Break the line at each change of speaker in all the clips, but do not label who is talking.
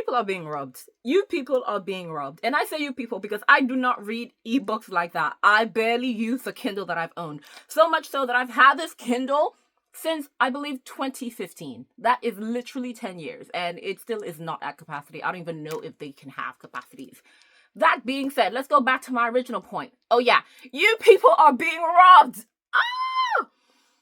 people are being robbed. You people are being robbed. And I say you people because I do not read ebooks like that. I barely use the Kindle that I've owned. So much so that I've had this Kindle since, I believe, 2015. That is literally 10 years. And it still is not at capacity. I don't even know if they can have capacities. That being said, let's go back to my original point. Oh yeah, you people are being robbed.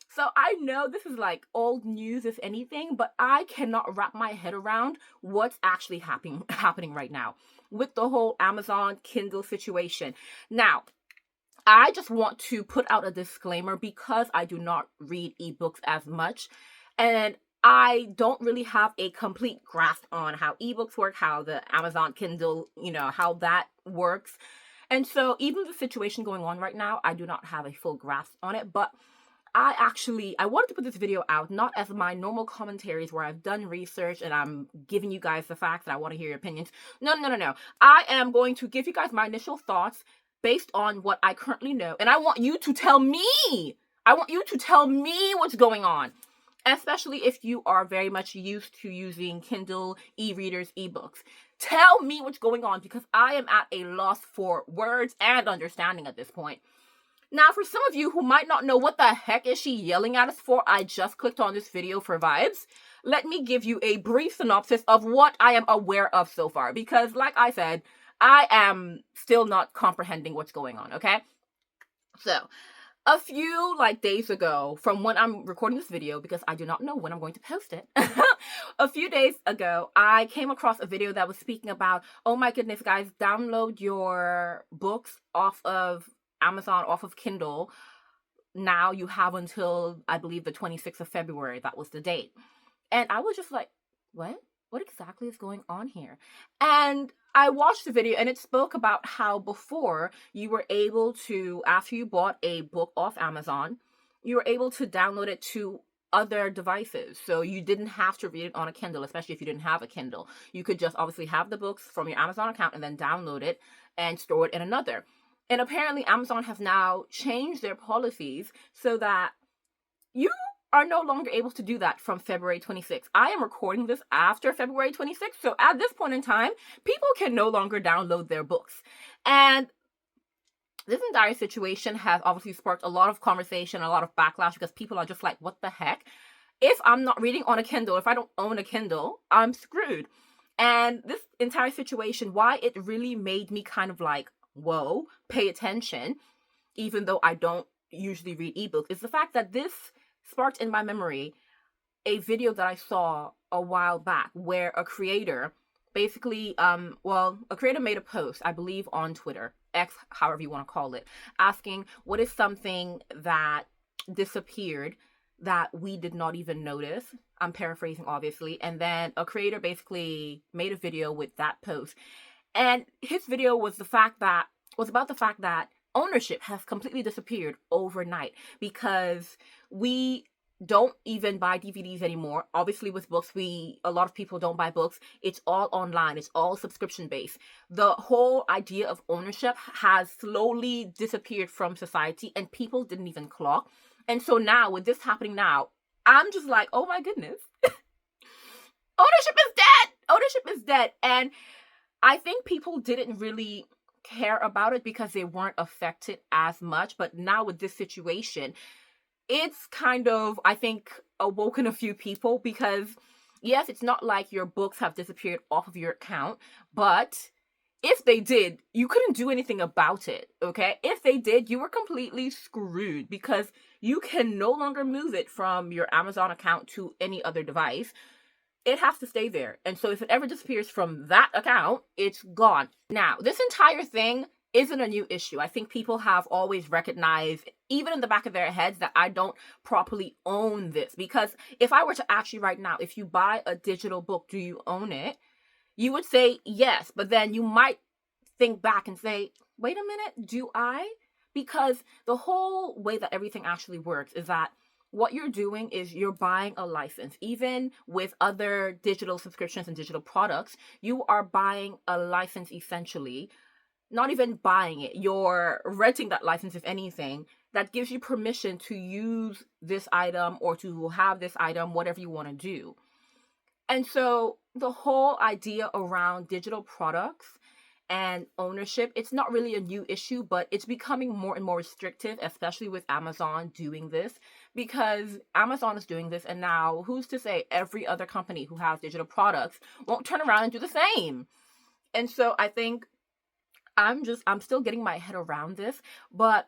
So I know this is like old news, if anything, but I cannot wrap my head around what's actually happening right now with the whole Amazon Kindle situation. Now, I just want to put out a disclaimer because I do not read ebooks as much, and I don't really have a complete grasp on how ebooks work, how the Amazon Kindle, how that works. And so even the situation going on right now, I do not have a full grasp on it, but I wanted to put this video out, not as my normal commentaries where I've done research and I'm giving you guys the facts and I want to hear your opinions. No. I am going to give you guys my initial thoughts based on what I currently know. And I want you to tell me. I want you to tell me what's going on. Especially if you are very much used to using Kindle, e-readers, ebooks. Tell me what's going on because I am at a loss for words and understanding at this point. Now, for some of you who might not know what the heck is she yelling at us for, I just clicked on this video for vibes. Let me give you a brief synopsis of what I am aware of so far. Because, like I said, I am still not comprehending what's going on, okay? So, a few, days ago, from when I'm recording this video, because I do not know when I'm going to post it, a few days ago, I came across a video that was speaking about, oh my goodness, guys, download your books off of Amazon, off of Kindle. Now you have until, I believe, the 26th of February. That was the date. And I was just like, what? What exactly is going on here? And I watched the video and it spoke about how before you were able to, after you bought a book off Amazon, you were able to download it to other devices. So you didn't have to read it on a Kindle, especially if you didn't have a Kindle. You could just obviously have the books from your Amazon account and then download it and store it in another. And apparently Amazon has now changed their policies so that you are no longer able to do that from February 26th. I am recording this after February 26th. So at this point in time, people can no longer download their books. And this entire situation has obviously sparked a lot of conversation, a lot of backlash because people are just like, what the heck? If I'm not reading on a Kindle, if I don't own a Kindle, I'm screwed. And this entire situation, why it really made me kind of like, whoa, pay attention, even though I don't usually read ebooks, is the fact that this sparked in my memory a video that I saw a while back where a creator basically, a creator made a post, I believe on Twitter, X, however you want to call it, asking what is something that disappeared that we did not even notice. I'm paraphrasing, obviously. And then a creator basically made a video with that post. And his video was about the fact that ownership has completely disappeared overnight because we don't even buy DVDs anymore. Obviously, with books, a lot of people don't buy books. It's all online. It's all subscription based. The whole idea of ownership has slowly disappeared from society, and people didn't even clock. And so now, with this happening now, I'm just like, oh my goodness, ownership is dead. Ownership is dead, and I think people didn't really care about it because they weren't affected as much. But now with this situation, it's kind of, I think, awoken a few people because, yes, it's not like your books have disappeared off of your account, but if they did, you couldn't do anything about it, okay? If they did, you were completely screwed because you can no longer move it from your Amazon account to any other device. It has to stay there. And so if it ever disappears from that account, it's gone. Now, this entire thing isn't a new issue. I think people have always recognized, even in the back of their heads, that I don't properly own this. Because if I were to ask you right now, if you buy a digital book, do you own it? You would say yes, but then you might think back and say, wait a minute, do I? Because the whole way that everything actually works is that what you're doing is you're buying a license. Even with other digital subscriptions and digital products, you are buying a license essentially. Not even buying it, you're renting that license, if anything, that gives you permission to use this item or to have this item, whatever you want to do. And so the whole idea around digital products and ownership, it's not really a new issue, but it's becoming more and more restrictive, especially with Amazon doing this, because Amazon is doing this, and now who's to say every other company who has digital products won't turn around and do the same? And so I think I'm still getting my head around this, but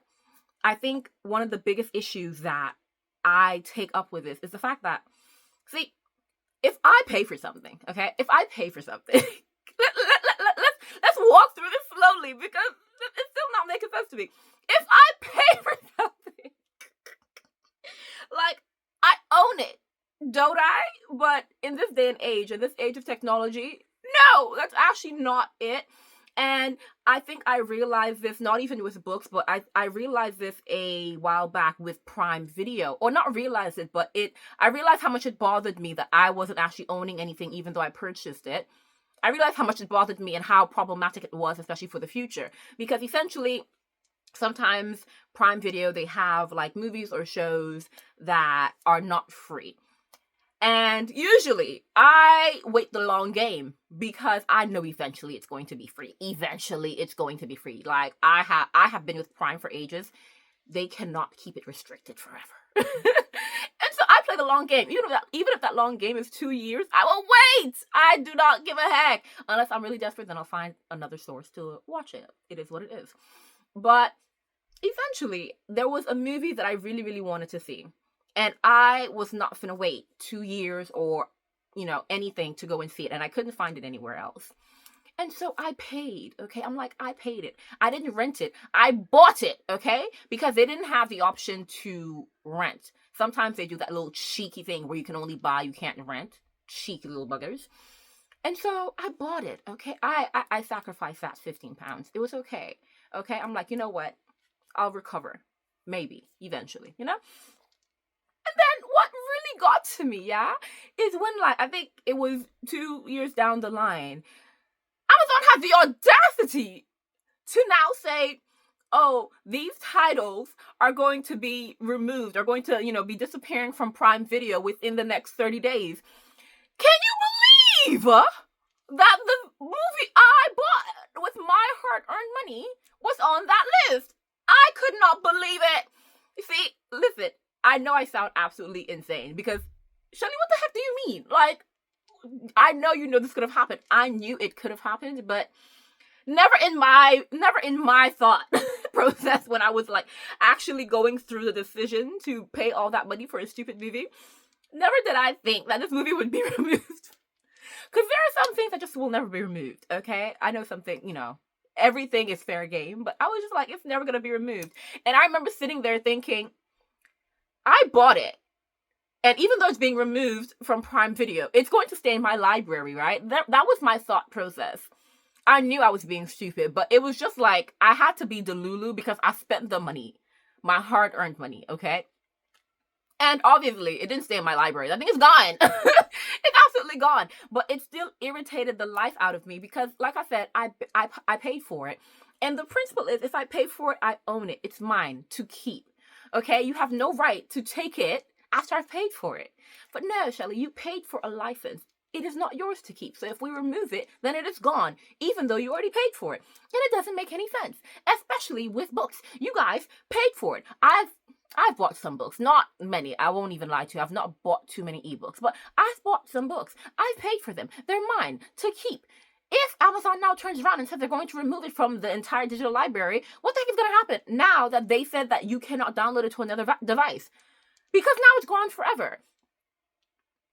I think one of the biggest issues that I take up with this is the fact that, see, if I pay for something, okay, if I pay for something, let's walk through this slowly because it's still not making sense to me. If I pay for something, like, I own it, don't I? But in this day and age, in this age of technology, no, that's actually not it. And I think I realized this not even with books, but I realized this a while back with Prime Video. Or not realized it, but I realized how much it bothered me that I wasn't actually owning anything even though I purchased it. I realized how much it bothered me and how problematic it was, especially for the future. Because essentially, sometimes Prime Video, they have like movies or shows that are not free. And usually I wait the long game because I know eventually it's going to be free. Eventually it's going to be free. Like I have been with Prime for ages. They cannot keep it restricted forever. And so I play the long game. Even if that long game is 2 years, I will wait. I do not give a heck. Unless I'm really desperate, then I'll find another source to watch it. It is what it is. But eventually there was a movie that I really, really wanted to see. And I was not finna wait 2 years or, anything to go and see it. And I couldn't find it anywhere else. And so I paid, okay? I'm like, I paid it. I didn't rent it. I bought it, okay? Because they didn't have the option to rent. Sometimes they do that little cheeky thing where you can only buy, you can't rent. Cheeky little buggers. And so I bought it, okay? I sacrificed that 15 pounds. It was okay, okay? I'm like, you know what? I'll recover. Maybe, eventually, And then what really got to me, is when, I think it was 2 years down the line, Amazon had the audacity to now say, oh, these titles are going to be removed, are going to, be disappearing from Prime Video within the next 30 days. Can you believe that the movie I bought with my hard-earned money was on that list? I could not believe it. You see, listen, I know I sound absolutely insane because, Shelly, what the heck do you mean? Like, I know this could have happened. I knew it could have happened, but never in my thought process when I was like actually going through the decision to pay all that money for a stupid movie. Never did I think that this movie would be removed. Because there are some things that just will never be removed, okay? I know something, everything is fair game, but I was just like, it's never going to be removed. And I remember sitting there thinking, I bought it. And even though it's being removed from Prime Video, it's going to stay in my library, right? That was my thought process. I knew I was being stupid, but it was just like, I had to be Delulu because I spent the money. My hard-earned money, okay? And obviously, it didn't stay in my library. That thing is gone. It's absolutely gone. But it still irritated the life out of me because, like I said, I paid for it. And the principle is, if I pay for it, I own it. It's mine to keep. Okay? You have no right to take it after I've paid for it. But no, Shelly, you paid for a license. It is not yours to keep. So if we remove it, then it is gone, even though you already paid for it. And it doesn't make any sense, especially with books. You guys paid for it. I've bought some books, not many. I won't even lie to you. I've not bought too many ebooks, but I've bought some books. I've paid for them. They're mine to keep. If Amazon now turns around and says they're going to remove it from the entire digital library, what the heck is going to happen now that they said that you cannot download it to another device? Because now it's gone forever.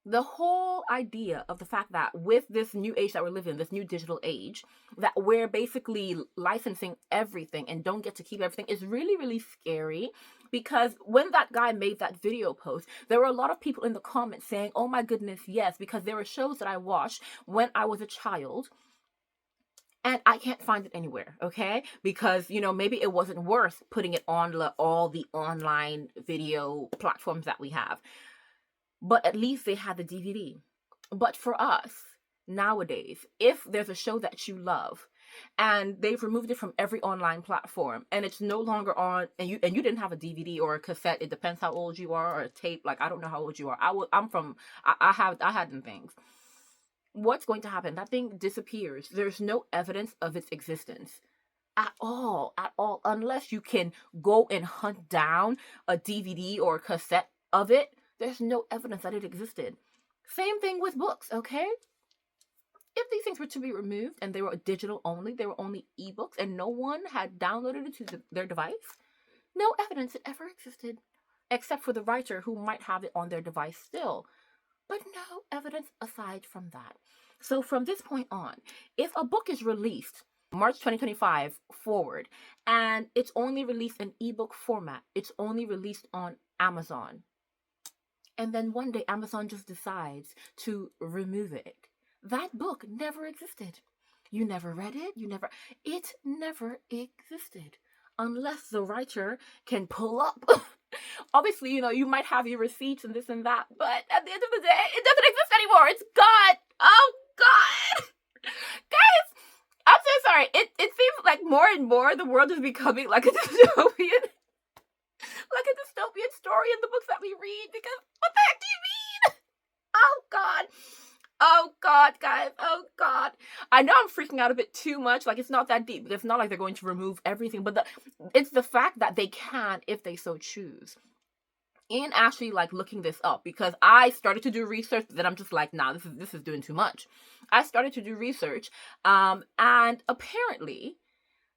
The whole idea of the fact that with this new age that we're living in, this new digital age, that we're basically licensing everything and don't get to keep everything is really, really scary. Because when that guy made that video post, there were a lot of people in the comments saying, oh my goodness, yes, because there were shows that I watched when I was a child and I can't find it anywhere, okay? Because, maybe it wasn't worth putting it on all the online video platforms that we have. But at least they had the DVD. But for us, nowadays, if there's a show that you love and they've removed it from every online platform and it's no longer on, and you didn't have a DVD or a cassette, it depends how old you are, or a tape, like I don't know how old you are. I had them things. what's going to happen? That thing disappears. There's no evidence of its existence at all, unless you can go and hunt down a DVD or a cassette of it. There's no evidence that it existed. Same thing with books, okay? If these things were to be removed and they were digital only, they were only ebooks, and no one had downloaded it to their device, no evidence it ever existed, except for the writer who might have it on their device still. But no evidence aside from that. So from this point on, if a book is released March 2025 forward, and it's only released in ebook format, it's only released on Amazon, and then one day Amazon just decides to remove it, that book never existed. You never read it. It never existed. Unless the writer can pull up. Obviously, you might have your receipts and this and that, but at the end of the day, it doesn't exist anymore. It's gone. Oh, God. Guys, I'm so sorry. It seems like more and more the world is becoming like a dystopian, story in the books that we read, because what the heck do you mean? Oh, God. Oh, God, guys. Oh, God. I know I'm freaking out a bit too much. Like, it's not that deep. It's not like they're going to remove everything. But it's the fact that they can if they so choose. In actually, like, looking this up, because I started to do research, but then I'm just like, nah, this is doing too much. I started to do research, and apparently,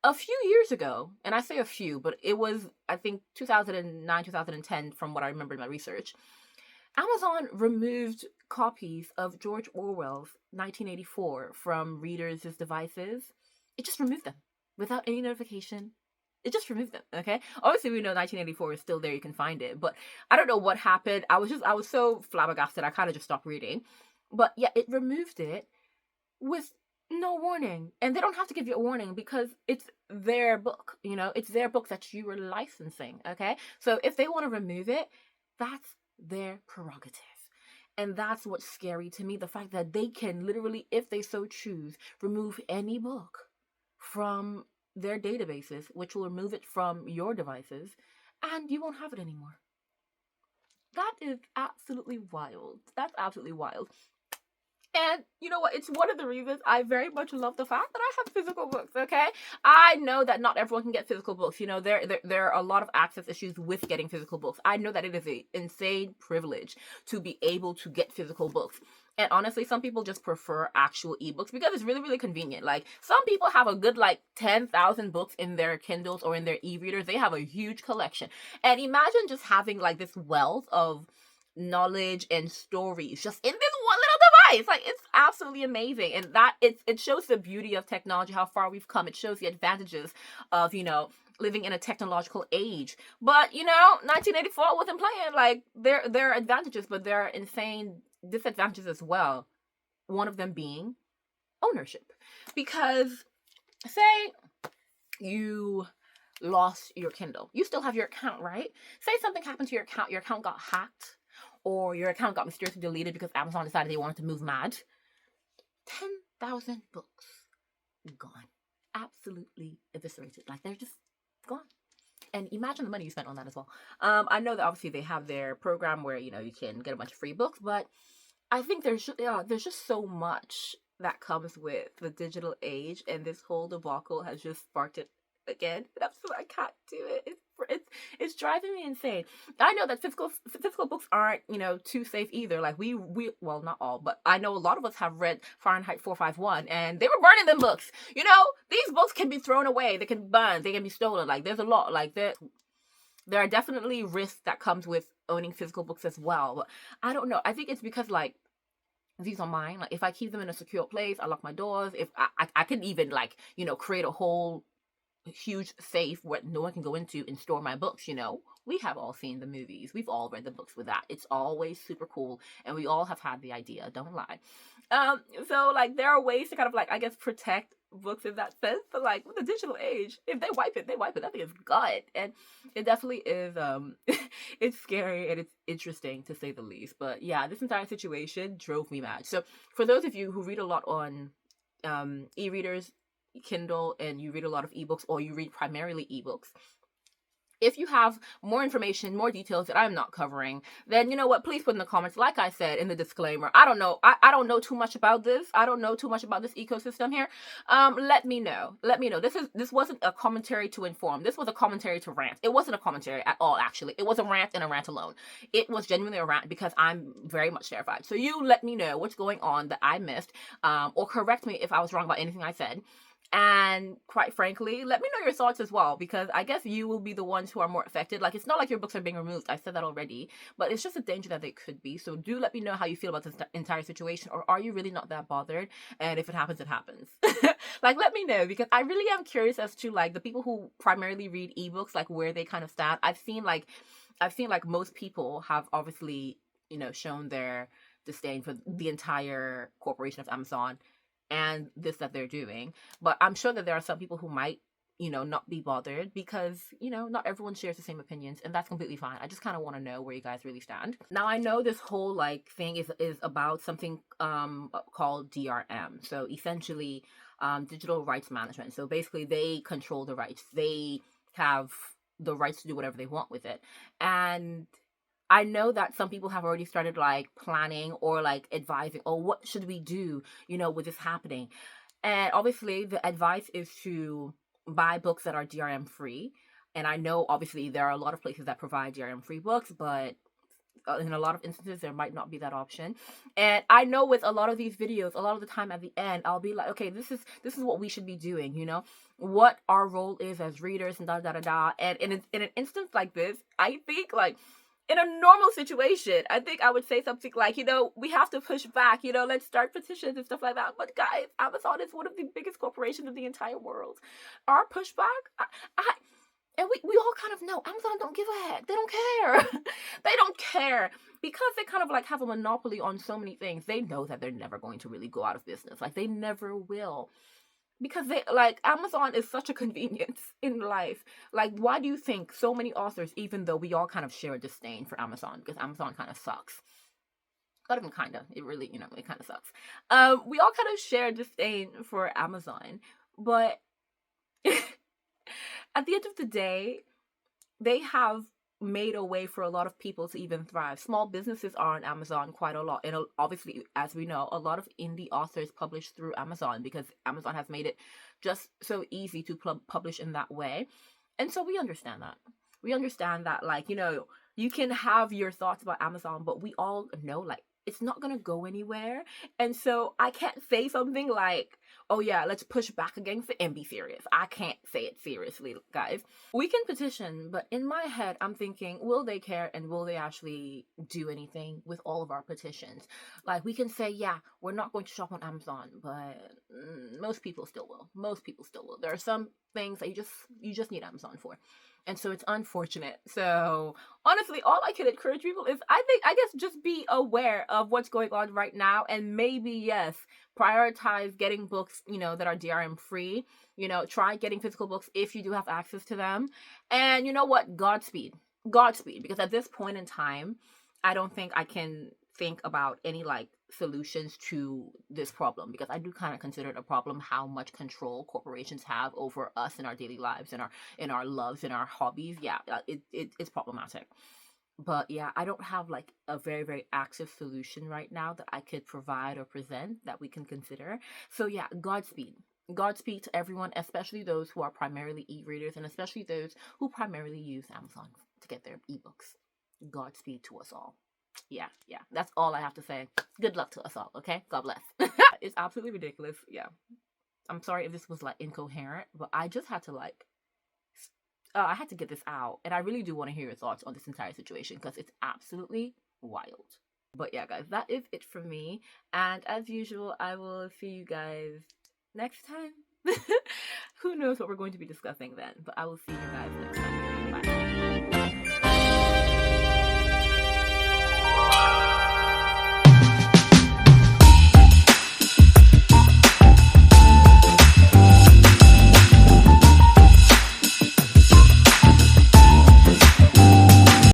a few years ago, and I say a few, but it was, I think, 2009, 2010, from what I remember in my research, Amazon removed copies of George Orwell's 1984 from readers' devices. It just removed them without any notification. It just removed them, okay? Obviously, we know 1984 is still there. You can find it. But I don't know what happened. I was so flabbergasted. I kind of just stopped reading. But yeah, it removed it with no warning. And they don't have to give you a warning because it's their book. It's their book that you were licensing, okay? So if they want to remove it, that's their prerogative. And that's what's scary to me, the fact that they can literally, if they so choose, remove any book from their databases, which will remove it from your devices, and you won't have it anymore. That is absolutely wild. That's absolutely wild. And you know what? It's one of the reasons I very much love the fact that I have physical books, okay? I know that not everyone can get physical books. There are a lot of access issues with getting physical books. I know that it is an insane privilege to be able to get physical books. And honestly, some people just prefer actual ebooks because it's really, really convenient. Like, some people have a good, 10,000 books in their Kindles or in their e-readers. They have a huge collection. And imagine just having, this wealth of knowledge and stories just in this one little device. It's absolutely amazing. And that it shows the beauty of technology, how far we've come. It shows the advantages of living in a technological age. But 1984 wasn't playing. There are advantages, but there are insane disadvantages as well. One of them being ownership. Because say you lost your Kindle, you still have your account, right? Say something happened to your account got hacked, or your account got mysteriously deleted because Amazon decided they wanted to move mad. 10,000 books gone. Absolutely eviscerated. They're just gone. And imagine the money you spent on that as well. I know that obviously they have their program where, you can get a bunch of free books, but I think there's just so much that comes with the digital age, and this whole debacle has just sparked it again. And I can't do it. It's driving me insane. I know that physical books aren't too safe either. We well, not all, but I know a lot of us have read Fahrenheit 451, and they were burning them books. These books can be thrown away. They can burn. They can be stolen. There's a lot. There are definitely risks that comes with owning physical books as well. But I don't know. I think it's because these are mine. If I keep them in a secure place, I lock my doors. If I can even create a whole huge safe where no one can go into and store my books. We have all seen the movies. We've all read the books with that. It's always super cool, and we all have had the idea. Don't lie. So there are ways to kind of I guess protect books in that sense. But with the digital age, if they wipe it, that thing is gone. And it definitely is it's scary and it's interesting to say the least. But yeah, this entire situation drove me mad. So for those of you who read a lot on e-readers, Kindle, and you read a lot of ebooks, or you read primarily ebooks, If you have more information, more details that I'm not covering, then you know what, please put in the comments. Like I said in the disclaimer, I don't know. I don't know too much about this. I don't know too much about this ecosystem here. Let me know. Let me know. This wasn't a commentary to inform. This was a commentary to rant. It wasn't a commentary at all, actually. It was a rant and a rant alone. It was genuinely a rant because I'm very much terrified. So you let me know what's going on that I missed, or correct me if I was wrong about anything I said. And quite frankly, let me know your thoughts as well, because I guess you will be the ones who are more affected. Like, it's not like your books are being removed. I said that already, but it's just a danger that they could be. So do let me know how you feel about this entire situation, or are you really not that bothered? And if it happens, it happens. Like, let me know, because I really am curious as to like the people who primarily read ebooks, like where they kind of stand. I've seen like most people have obviously, you know, shown their disdain for the entire corporation of Amazon and this that they're doing. But I'm sure that there are some people who might, you know, not be bothered, because, you know, not everyone shares the same opinions, and that's completely fine. I just kind of want to know where you guys really stand. Now, I know this whole like thing is about something called DRM. So essentially digital rights management. So basically they control the rights. They have the rights to do whatever they want with it. And I know that some people have already started like planning or like advising, oh, what should we do, you know, with this happening? And obviously the advice is to buy books that are DRM free. And I know obviously there are a lot of places that provide DRM free books, but in a lot of instances there might not be that option. And I know with a lot of these videos, a lot of the time at the end I'll be like, okay, this is what we should be doing, you know, what our role is as readers and da da da da. And in an instance like this, I think like in a normal situation, I think I would say something like, you know, we have to push back, you know, let's start petitions and stuff like that. But guys, Amazon is one of the biggest corporations in the entire world. Our pushback, and we all kind of know Amazon don't give a heck. They don't care. They don't care, because they kind of like have a monopoly on so many things. They know that they're never going to really go out of business. Like, they never will. Because they like, Amazon is such a convenience in life. Like, why do you think so many authors, even though we all kind of share a disdain for Amazon, because Amazon kind of sucks, not even kind of, it really, you know, it kind of sucks, we all kind of share a disdain for Amazon, but at the end of the day, they have made a way for a lot of people to even thrive. Small businesses are on Amazon quite a lot. And obviously, as we know, a lot of indie authors publish through Amazon, because Amazon has made it just so easy to publish in that way. And so we understand that. We understand that, like, you know, you can have your thoughts about Amazon, but we all know, like, it's not going to go anywhere. And so I can't say something like, oh yeah, let's push back against it and be serious. I can't say it seriously, guys. We can petition, but in my head, I'm thinking, will they care, and will they actually do anything with all of our petitions? Like, we can say, yeah, we're not going to shop on Amazon, but most people still will. Most people still will. There are some things that you just need Amazon for. And so it's unfortunate. So honestly, all I can encourage people is, I guess just be aware of what's going on right now, and maybe, yes, prioritize getting books, you know, that are DRM free. You know, try getting physical books if you do have access to them. And you know what? Godspeed. Godspeed. Because at this point in time, I don't think I can think about any like solutions to this problem, because I do kind of consider it a problem how much control corporations have over us in our daily lives, in our loves, in our hobbies. Yeah, it's problematic. But yeah, I don't have like a very, very active solution right now that I could provide or present that we can consider. So yeah, Godspeed. Godspeed to everyone, especially those who are primarily e-readers, and especially those who primarily use Amazon to get their ebooks. Godspeed to us all. Yeah, that's all I have to say. Good luck to us all, okay? God bless. It's absolutely ridiculous. Yeah, I'm sorry if this was like incoherent, but I just had to like, I had to get this out, and I really do want to hear your thoughts on this entire situation, because it's absolutely wild. But yeah, guys, that is it from me, and as usual, I will see you guys next time. Who knows what we're going to be discussing then, but I will see you guys next time. Bye.